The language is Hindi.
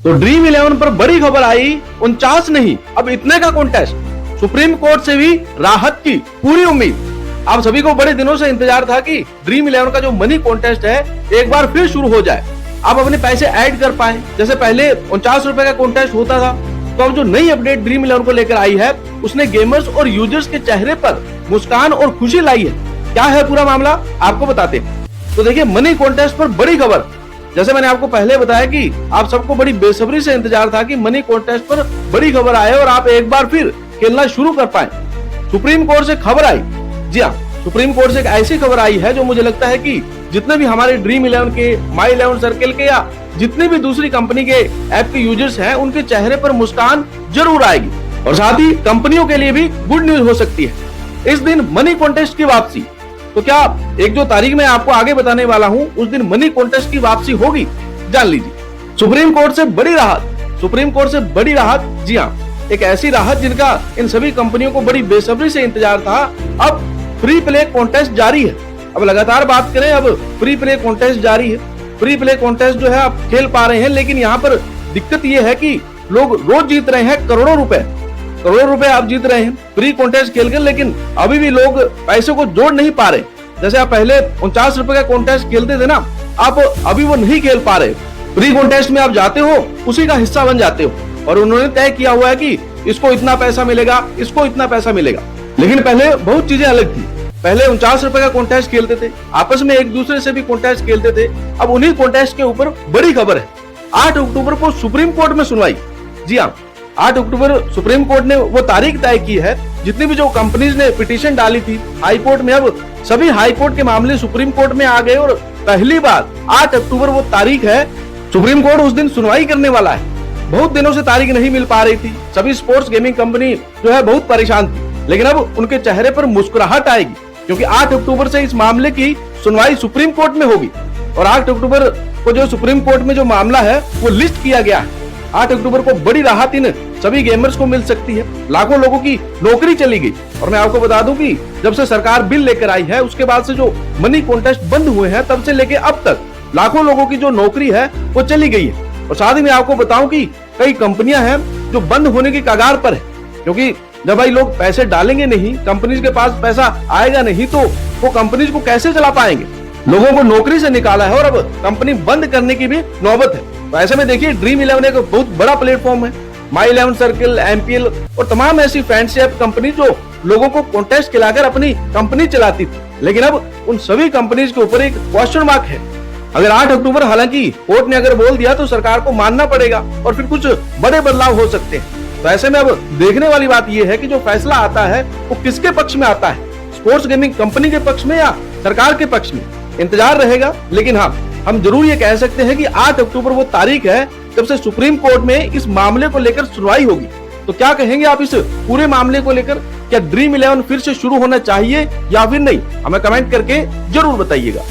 तो ड्रीम 11 पर बड़ी खबर आई, 49 नहीं अब इतने का कॉन्टेस्ट। सुप्रीम कोर्ट से भी राहत की पूरी उम्मीद। आप सभी को बड़े दिनों से इंतजार था कि ड्रीम 11 का जो मनी कॉन्टेस्ट है एक बार फिर शुरू हो जाए, आप अपने पैसे ऐड कर पाए। जैसे पहले 49 रुपए का कॉन्टेस्ट होता था, तो अब जो नई अपडेट ड्रीम 11 को लेकर आई है उसने गेमर्स और यूजर्स के चेहरे पर मुस्कान और खुशी लाई है। क्या है पूरा मामला आपको बताते हैं। तो देखिए, मनी कॉन्टेस्ट पर बड़ी खबर। जैसे मैंने आपको पहले बताया कि आप सबको बड़ी बेसब्री से इंतजार था कि मनी कॉन्टेस्ट पर बड़ी खबर आए और आप एक बार फिर खेलना शुरू कर पाए। सुप्रीम कोर्ट से खबर आई। जी हाँ, सुप्रीम कोर्ट से एक ऐसी खबर आई है जो मुझे लगता है कि जितने भी हमारे ड्रीम 11 के, माई 11 सर्किल के या जितने भी दूसरी कंपनी के ऐप के यूजर्स हैं उनके चेहरे पर मुस्कान जरूर आएगी और साथ ही कंपनियों के लिए भी गुड न्यूज हो सकती है। इस दिन मनी कॉन्टेस्ट की वापसी। तो क्या एक जो तारीख में आपको आगे बताने वाला हूं उस दिन मनी कॉन्टेस्ट की वापसी होगी, जान लीजिए। सुप्रीम कोर्ट से बड़ी राहत। सुप्रीम कोर्ट से बड़ी राहत। जी हाँ, एक ऐसी राहत जिनका इन सभी कंपनियों को बड़ी बेसब्री से इंतजार था। अब फ्री प्ले कॉन्टेस्ट जारी है। अब लगातार बात करें, अब फ्री प्ले कॉन्टेस्ट जारी है। फ्री प्ले कॉन्टेस्ट जो है आप खेल पा रहे हैं, लेकिन यहाँ पर दिक्कत ये है कि लोग रोज जीत रहे हैं करोड़ों रुपए। करोड़ों रुपए आप जीत रहे हैं फ्री कॉन्टेस्ट खेलकर, लेकिन अभी भी लोग पैसे को जोड़ नहीं पा रहे। जैसे आप पहले 49 रुपए का कॉन्टेस्ट खेलते थे ना, आप अभी वो नहीं खेल पा रहे। फ्री कॉन्टेस्ट में आप जाते हो, उसी का हिस्सा बन जाते हो और उन्होंने तय किया हुआ है कि इसको इतना पैसा मिलेगा, इसको इतना पैसा मिलेगा। लेकिन पहले बहुत चीजें अलग थी। पहले 49 रुपए का कॉन्टेस्ट खेलते थे, आपस में एक दूसरे से भी कॉन्टेस्ट खेलते थे। अब उन्हीं कॉन्टेस्ट के ऊपर बड़ी खबर है। 8 अक्टूबर को सुप्रीम कोर्ट में सुनवाई। जी हाँ, 8 अक्टूबर सुप्रीम कोर्ट ने वो तारीख तय की है। जितनी भी जो कंपनीज ने पिटीशन डाली थी हाई कोर्ट में, अब सभी हाई कोर्ट के मामले सुप्रीम कोर्ट में आ गए और पहली बार 8 अक्टूबर वो तारीख है। सुप्रीम कोर्ट उस दिन सुनवाई करने वाला है। बहुत दिनों से तारीख नहीं मिल पा रही थी। सभी स्पोर्ट्स गेमिंग कंपनी जो है बहुत परेशान थी, लेकिन अब उनके चेहरे पर मुस्कुराहट आएगी क्योंकि 8 अक्टूबर से इस मामले की सुनवाई सुप्रीम कोर्ट में होगी। और 8 अक्टूबर को जो सुप्रीम कोर्ट में जो मामला है वो लिस्ट किया गया है। 8 अक्टूबर को बड़ी राहत इन सभी गेमर्स को मिल सकती है। लाखों लोगों की नौकरी चली गई। और मैं आपको बता दूं कि जब से सरकार बिल लेकर आई है उसके बाद से जो मनी कॉन्टेस्ट बंद हुए हैं तब से लेके अब तक लाखों लोगों की जो नौकरी है वो चली गई है। और साथ ही मैं आपको बताऊं कि कई कंपनियां हैं जो बंद होने की कगार पर है, क्योंकि जब भाई लोग पैसे डालेंगे नहीं, कंपनीज के पास पैसा आएगा नहीं, तो वो कंपनीज को कैसे चला पाएंगे। लोगों को नौकरी से निकाला है और अब कंपनी बंद करने की भी नौबत है। तो ऐसे में देखिए, ड्रीम 11 एक बहुत बड़ा प्लेटफॉर्म है। माई 11 सर्किल, MPL और तमाम ऐसी फैंसी ऐप कंपनी जो लोगों को कॉन्टेस्ट खिलाकर अपनी कंपनी चलाती थी, लेकिन अब उन सभी कंपनीज के ऊपर एक क्वेश्चन मार्क है। अगर 8 अक्टूबर हालांकि कोर्ट ने अगर बोल दिया तो सरकार को मानना पड़ेगा और फिर कुछ बड़े बदलाव हो सकते हैं। तो ऐसे में अब देखने वाली बात यह है कि जो फैसला आता है वो किसके पक्ष में आता है, स्पोर्ट्स गेमिंग कंपनी के पक्ष में या सरकार के पक्ष में। इंतजार रहेगा, लेकिन हाँ, हम जरूर ये कह सकते हैं कि 8 अक्टूबर वो तारीख है जब से सुप्रीम कोर्ट में इस मामले को लेकर सुनवाई होगी। तो क्या कहेंगे आप इस पूरे मामले को लेकर? क्या ड्रीम 11 फिर से शुरू होना चाहिए या फिर नहीं? हमें कमेंट करके जरूर बताइएगा।